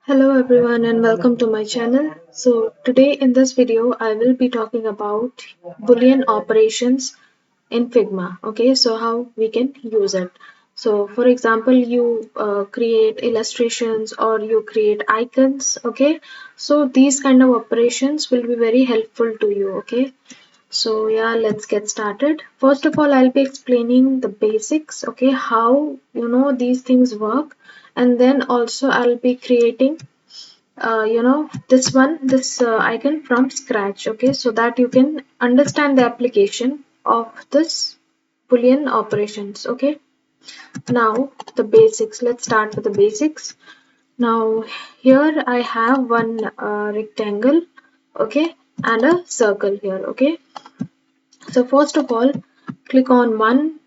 Hello everyone and welcome to my channel. So today in this video I will be talking about Boolean operations in Figma. Okay, so how we can use it. So for example, you create illustrations or you create icons. Okay, so these kind of operations will be very helpful to you. Okay, so yeah, let's get started. First of all, I'll be explaining the basics, okay, how these things work, and then also I'll be creating this icon from scratch, okay, so that you can understand the application of this Boolean operations. Okay, now the basics. Let's start with the basics. Now here I have one rectangle, okay, and a circle here. Okay, so first of all, click on one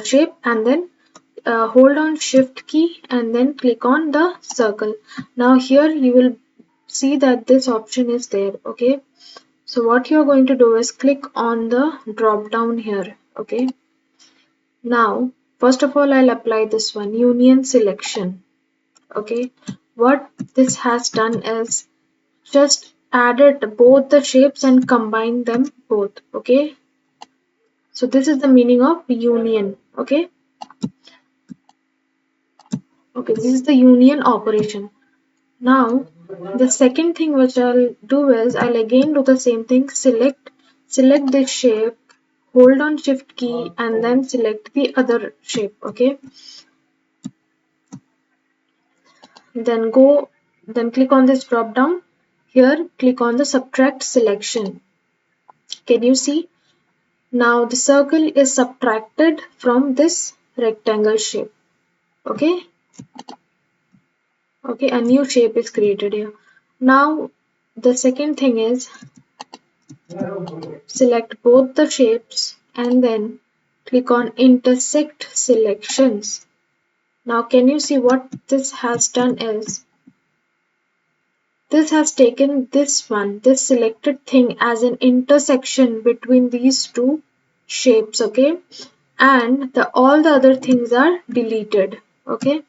shape and then hold on shift key and then click on the circle. Now here you will see that this option is there. Okay, so what you're going to do is click on the drop down here. Okay, now first of all I'll apply this one union selection. Okay, what this has done is just added both the shapes and combined them both. Okay, so this is the meaning of union. Okay, okay, this is the union operation. Now the second thing which I'll do is I'll again do the same thing. Select this shape, hold on shift key and then select the other shape. Okay, then click on this drop down. Here click on the subtract selection. Can you see? Now the circle is subtracted from this rectangle shape. Okay, okay, a new shape is created here. Now the second thing is select both the shapes and then click on intersect selections. Now can you see what this has done is this has taken this selected thing as an intersection between these two shapes. Okay, and all the other things are deleted. Okay,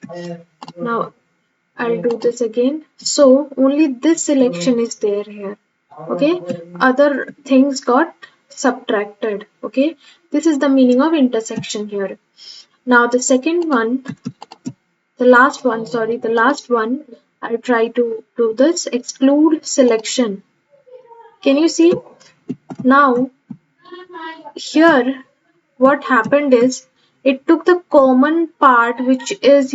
now I'll do this again. So only this selection is there here. Okay, other things got subtracted. Okay, this is the meaning of intersection here. Now the second one, the last one, I'll try to do this exclude selection. Can you see? Now here what happened is it took the common part which is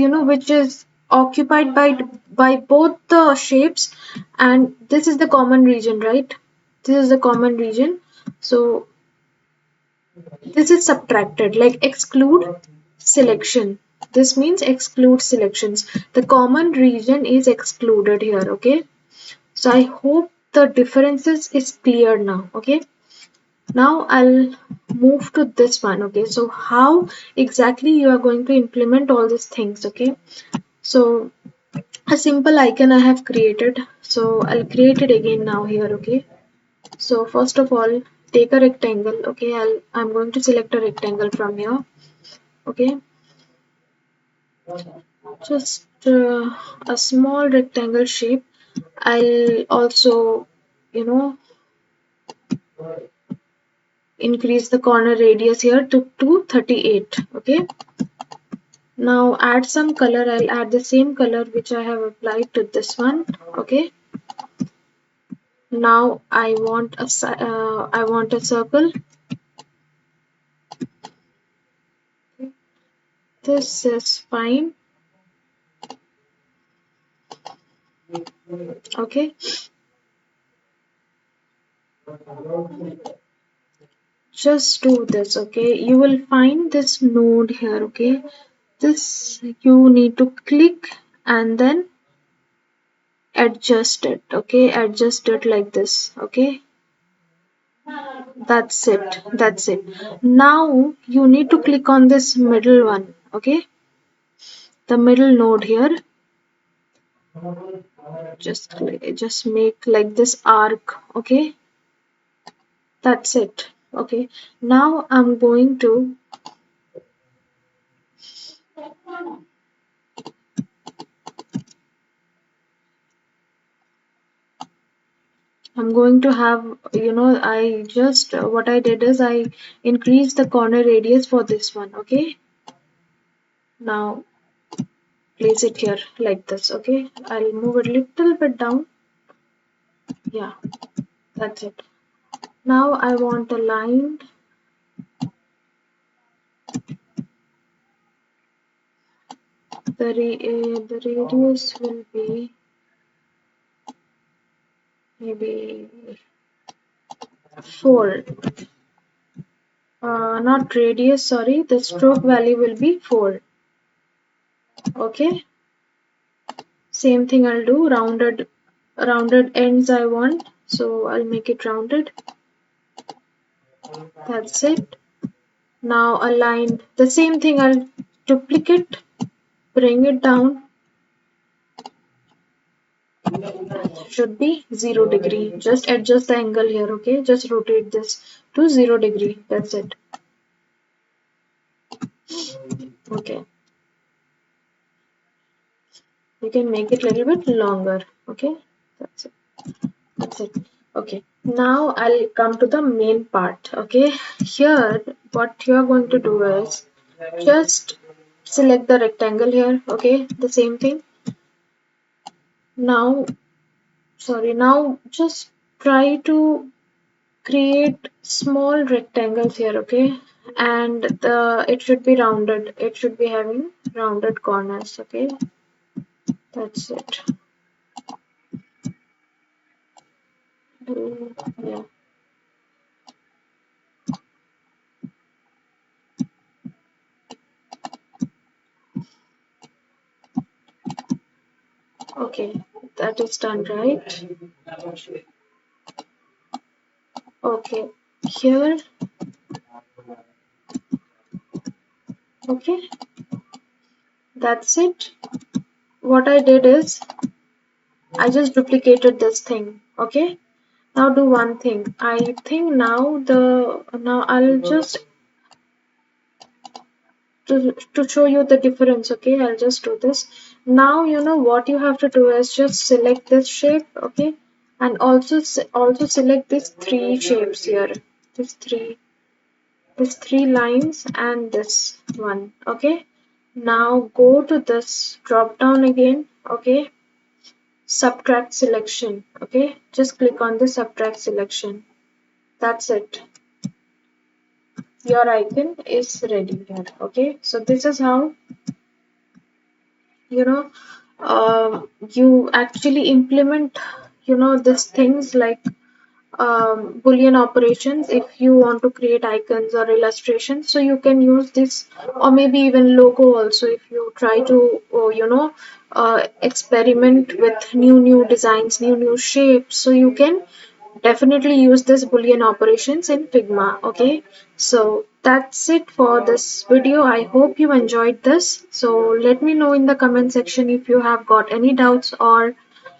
occupied by both the shapes, and this is the common region, right? This is the common region, so this is subtracted, like exclude selection. This means exclude selections. The common region is excluded here. Okay, so I hope the differences is clear now. Okay, now I'll move to this one. Okay, so how exactly you are going to implement all these things? Okay, so a simple icon I have created, so I'll create it again now here. Okay, so first of all take a rectangle. Okay, I'm going to select a rectangle from here. Okay, just a small rectangle shape. I'll also you know increase the corner radius here to 38. Okay, now add some color. I'll add the same color which I have applied to this one. Okay, now I want a circle. This is fine. Okay, just do this. Okay, you will find this node here. Okay, this you need to click and then adjust it. Okay, adjust it like this. Okay, that's it. Now you need to click on this middle one. Okay, the middle node here. Just make like this arc. Okay, that's it. Okay, now I'm going to I'm going to have, I just, what I did is I increased the corner radius for this one, okay? Now place it here like this, okay? I'll move it a little bit down. Yeah, that's it. Now I want a line. The radius will be maybe 4. Not radius, sorry. The stroke value will be 4. Okay. Same thing I'll do. Rounded ends I want. So I'll make it rounded. That's it. Now align. The same thing I'll duplicate. Bring it down. Should be 0 degree. Just adjust the angle here, okay? Just rotate this to 0 degree. That's it. Okay. You can make it a little bit longer, okay? That's it. That's it. Okay. Now I'll come to the main part, okay? Here, what you're going to do is just select the rectangle here, okay? The same thing. Now, sorry, now just try to create small rectangles here, okay? And it should be rounded. It should be having rounded corners, okay? That's it. Yeah. Okay, that is done, right? Okay, here, okay, that's it. What I did is I just duplicated this thing, okay? Now do one thing. I think now I'll just to show you the difference, okay? I'll just do this. Now you know what you have to do is just select this shape, okay? And also select these 3 shapes here. These three lines and this one, okay? Now go to this drop down again, okay? Subtract selection, okay? Just click on the subtract selection. That's it. Your icon is ready here, okay? So this is how you know you actually implement these things like Boolean operations if you want to create icons or illustrations. So you can use this, or maybe even logo also, if you try to experiment with new designs, new shapes. So you can definitely use this Boolean operations in Figma. Okay, so that's it for this video. I hope you enjoyed this. So let me know in the comment section if you have got any doubts, or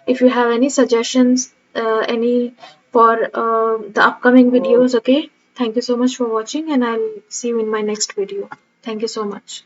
if you have any suggestions, any for the upcoming videos. Okay, thank you so much for watching, and I'll see you in my next video. Thank you so much.